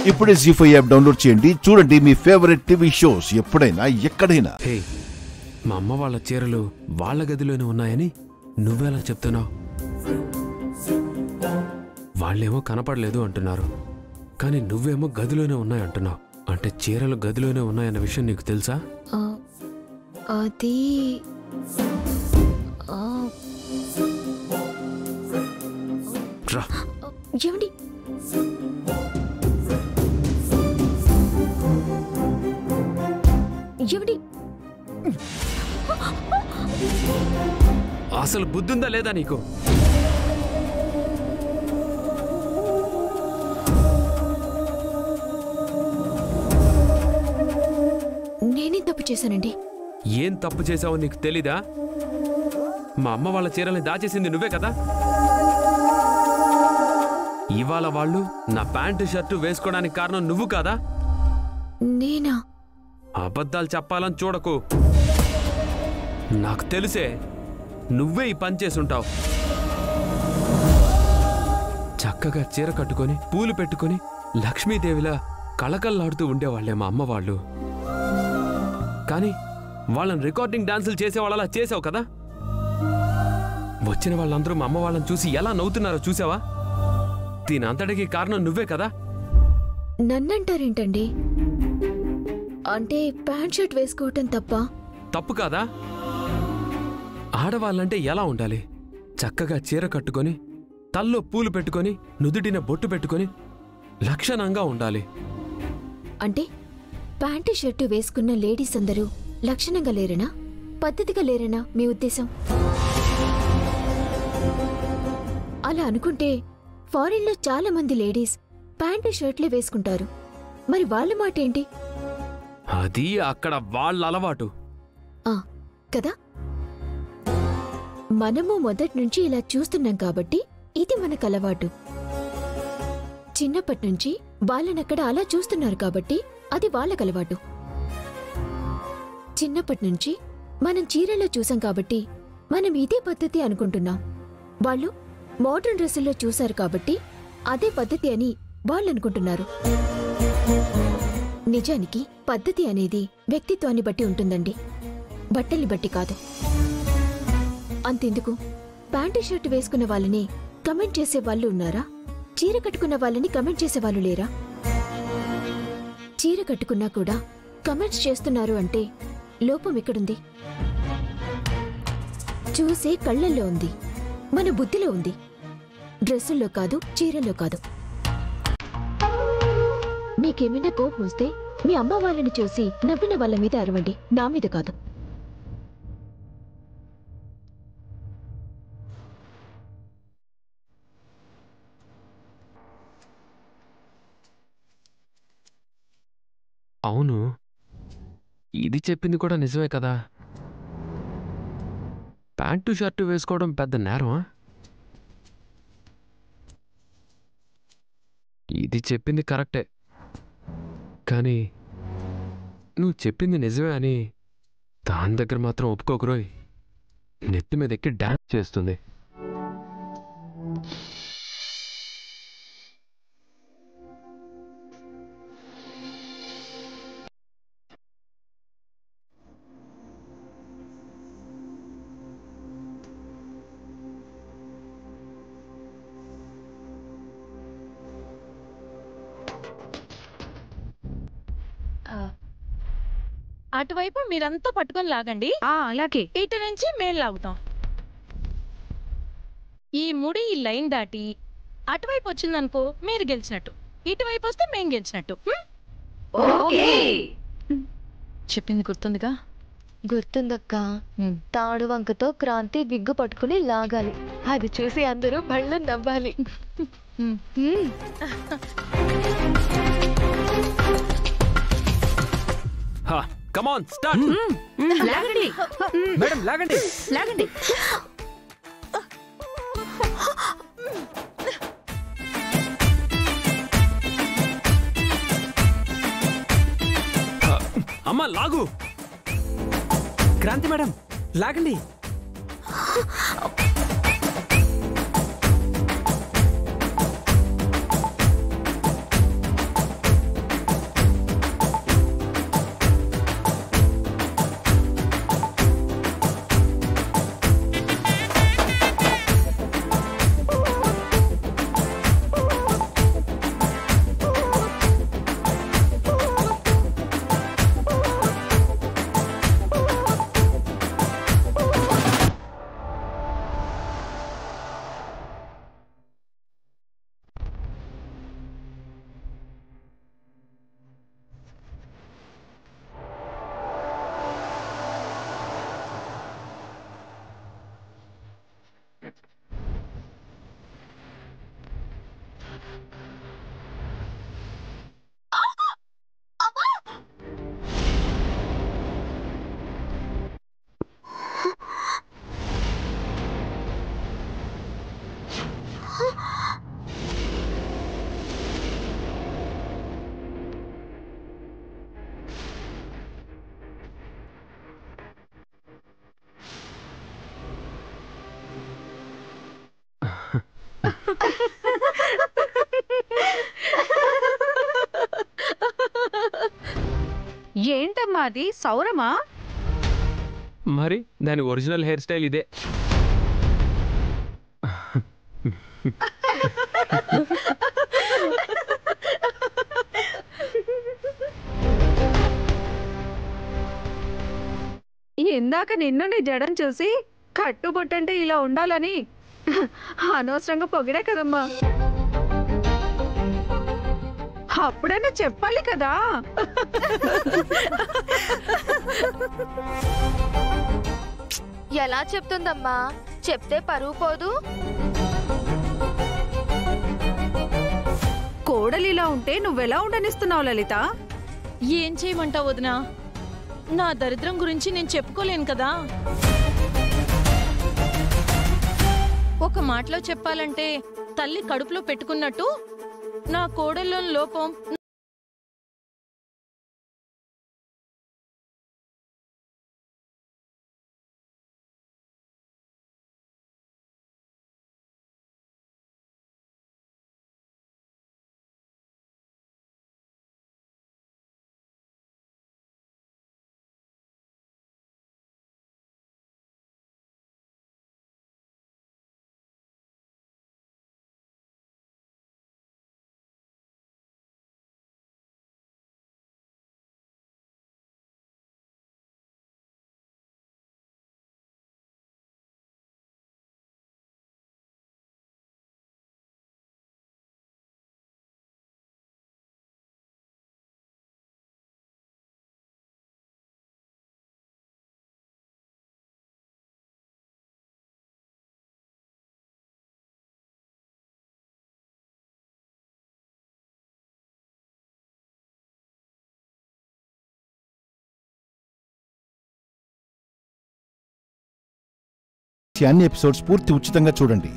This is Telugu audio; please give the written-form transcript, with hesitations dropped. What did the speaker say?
ఇప్పుడే జీ5 యాప్ డౌన్లోడ్ చేయండి. చూడండి మీ ఫేవరెట్ టీవీ షోస్ ఎప్పుడైనా ఎక్కడైనా. హే, మా అమ్మ వాళ్ళ చీరలు వాళ్ళ గదిలోనే ఉన్నాయని నువ్వెలా చెప్తున్నావు? వాళ్ళేమో కనపడలేదు అంటున్నారు, కానీ నువ్వేమో గదిలోనే ఉన్నాయంటున్నావు. అంటే చీరలు గదిలోనే ఉన్నాయన్న విషయం నీకు తెలుసా? అది ఏమండి, ఏమండి, అసలు బుద్ధుందా లేదా నీకు? నేనే తప్పు చేశానండి. ఏం తప్పు చేశావో నీకు తెలీదా? మా అమ్మ వాళ్ళ చీరల్ని దాచేసింది నువ్వే కదా. ఇవాళ వాళ్ళు నా ప్యాంటు షర్టు వేసుకోవడానికి కారణం నువ్వు కాదా? నేనా? అబద్ధాలు చెప్పాలని చూడకు. నాకు తెలిసే నువ్వే ఈ పని చేసుంటావు. చక్కగా చీర కట్టుకొని పూలు పెట్టుకొని లక్ష్మీదేవిలా కళకళలాడుతూ ఉండేవాళ్లే మా అమ్మ వాళ్ళు. కానీ వాళ్ళని రికార్డింగ్ డాన్సులు చేసేవాళ్ళలా చేసావు కదా. వచ్చిన వాళ్ళందరూ మా అమ్మ వాళ్ళని చూసి ఎలా నవ్వుతున్నారో చూసావా? దీని అంతటికీ కారణం నువ్వే కదా. నన్నంటారేంటండి? అంటే ప్యాంట్ షర్ట్ వేసుకోవటం తప్పు కాదా? ఆడవాళ్ళంటే ఎలా ఉండాలి? చక్కగా చీర కట్టుకొని తల్లో పూలు పెట్టుకొని నుదుటిన బొట్టు పెట్టుకొని లక్షణంగా ఉండాలి. అంటే ప్యాంటు షర్టు వేసుకున్న లేడీస్ అందరూ లక్షణంగా లేరనా, పద్ధతిగా లేరనా మీ ఉద్దేశం? అలా అనుకుంటే ఫారిన్లో చాలా మంది లేడీస్ ప్యాంటు షర్ట్లే వేసుకుంటారు. మరి వాళ్ళ మాట ఏంటి? అది అక్కడ వాళ్ళ అలవాటు కదా. మనము మొదటి నుంచి ఇలా చూస్తున్నాం కాబట్టి ఇది మనకు అలవాటు. చిన్నప్పటి నుంచి వాళ్ళనక్కడ అలా చూస్తున్నారు కాబట్టి అది వాళ్ళకలవాటు. చిన్నప్పటి నుంచి మనం చీరలో చూసాం కాబట్టి మనం ఇదే పద్ధతి అనుకుంటున్నాం. వాళ్ళు మోడర్న్ డ్రెస్సుల్లో చూశారు కాబట్టి అదే పద్ధతి అని వాళ్ళనుకుంటున్నారు. నిజానికి పద్ధతి అనేది వ్యక్తిత్వాన్ని బట్టి ఉంటుందండి, బట్టల్ని బట్టి కాదు. అంతెందుకు, ప్యాంటు షర్టు వేసుకున్న వాళ్ళని కమెంట్ చేసే వాళ్ళు ఉన్నారా? చీర కట్టుకున్న వాళ్ళని కమెంట్ చేసేవాళ్ళు లేరా? చీర కట్టుకున్నా కూడా కమెంట్స్ చేస్తున్నారు అంటే లోపం ఎక్కడుంది? చూసే కళ్ళల్లో ఉంది, మన బుద్ధిలో ఉంది, డ్రెస్సుల్లో కాదు, చీరల్లో కాదు. మీకేమైనా కోపం వస్తే మీ అమ్మ వాళ్ళని చూసి నవ్విన వాళ్ళ మీద అరవండి, నా మీద కాదు. అవును, ఇది చెప్పింది కూడా నిజమే కదా. ప్యాంటు షర్టు వేసుకోవడం పెద్ద నేరమా? ఇది చెప్పింది కరెక్టే, కానీ నువ్వు చెప్పింది నిజమే అని దాని దగ్గర మాత్రం ఒప్పుకోకురోయ్. నెత్తి మీద ఎక్కి డాన్స్ చేస్తుంది. అటువైపు మీరంతా పట్టుకొని లాగండి. అలాగే. ఇటు నుంచి మేం లాగుతాం. ఈ ముడి ఈ లైన్ దాటి అటువైపు వచ్చిందనుకో మీరు గెలిచినట్టు, ఇటువైపు వస్తే మేం గెలిచినట్టు. చెప్పింది గుర్తుందిగా? గుర్తుందక్క. తాడు వంకతో క్రాంతి విగ్గు పట్టుకుని లాగాలి, అది చూసి అందరూ బళ్ళు నవ్వాలి. Come on, start. లాగండి మేడం, లాగండి. లాగండి. అమ్మా లాగు. క్రాంతి మేడం లాగండి. ఏంటమ్మా అది సౌరమా? మరి దాని ఒరిజినల్ హెయిర్ స్టైల్ ఇదే. ఇందాక నిన్ను నీ జడం చూసి కట్టుబొట్టంటే ఇలా ఉండాలని అనవసరంగా పొగిడే కదమ్మా. అప్పుడైనా చెప్పాలి కదా. ఎలా చెప్తుందమ్మా? చెప్తే పరువు పోదు. కోడలిలా ఉంటే నువ్వెలా ఉండనిస్తున్నావు లలిత? ఏం చేయమంటావు వదినా? నా దరిద్రం గురించి నేను చెప్పుకోలేను కదా. ఒక మాటలో చెప్పాలంటే తల్లి కడుపులో పెట్టుకున్నట్టు నా కోడల్లోని లోపం అన్ని ఎపిసోడ్స్ పూర్తి ఉచితంగా చూడండి.